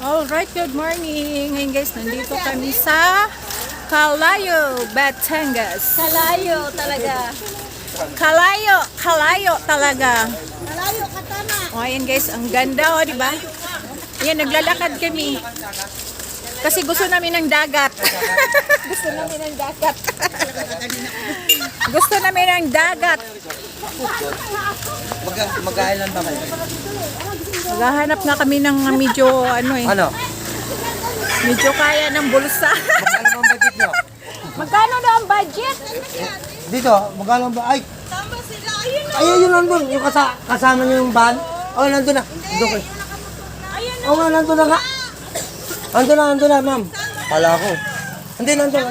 Alright, good morning. Ngayon guys, nandito kami sa Calayo, Batangas. Kalayo talaga. Calayo talaga. Kalayo ka tama. O, ayan guys, ang ganda di ba? Ayan, naglalakad kami. Kasi gusto namin ng dagat. Gusto namin ng dagat. Gusto namin ng dagat. Mag-island ba kayo? Maghahanap nga kami ng medyo Ano? medyo kaya ng bulsa. Magkano ang budget nyo? Magkano na ang budget? Dito, magkano ba? Ay! Tama sila. Ayun na. Ayun, yun nandun. Yung kasama nyo yung van. Oh, nandun na. Nandun kayo. Oo nga, nandun na nga. Nandun na, ma'am. Kala ko. Hindi, nandun.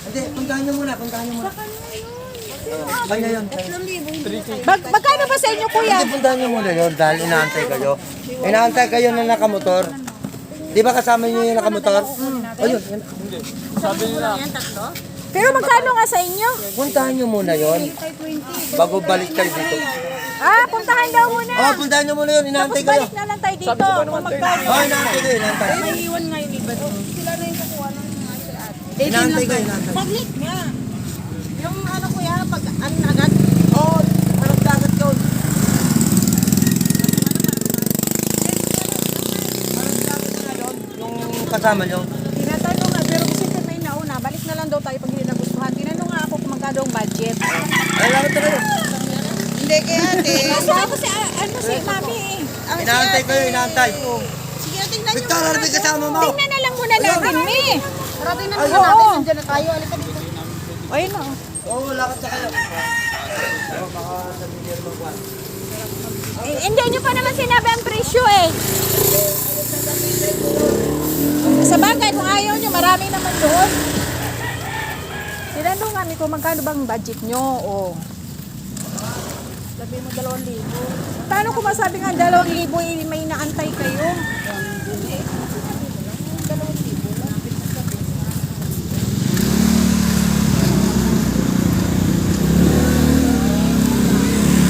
Hindi, puntahan nyo muna. Kanya yun. Magkano ba sa inyo, kuya? Hindi, puntahan nyo muna yun dahil inaantay kayo. Inaantay kayo na nakamotor. Di ba kasama nyo yung nakamotor? O yun. Pero magkano nga sa inyo? Puntahan nyo muna yun. Bago balik kayo dito. Puntahan daw muna. Oh, puntahan nyo muna yun. Tapos Inaantay kayo. balik na lang tayo dito. Kung magkano. Oh, inaantay kayo. Inaantay. Iwan nga yung iba doon. Sila na yung kukuha ng mga ate. Inaantay kayo. Inaantay. Saglit nga. Yung ano kuya, pag ano agad? Oo, harap dagat yun. Yung kasama nyo. Tinatanong nga, pero kasi may nauna. Balik na lang daw tayo pag hindi nagustuhan. Tinanong nga ako kung magkano ang budget. Ay, lakad na kayo. Hindi kaya ate. Kasi ako si mami eh. Inaantay kayo. Inaantay. Sige, tingnan nyo. Victor, ano ba yung kasama mo? Tingnan na lang muna natin, mi. Parating na Ay, naman natin. oo. Nandiyan na tayo. Alika dito. Ayun o. Oo, lakad na kayo. Oh, baka sabihin nyo magwan. Hindi nyo pa naman sinabi ang presyo eh. Sa bagay, kung ayaw nyo, marami naman doon. Tinanong kami kung magkano bang budget nyo o... Sabi mo 2,000. Paano kung masabi nga 2,000 may inaantay kayo?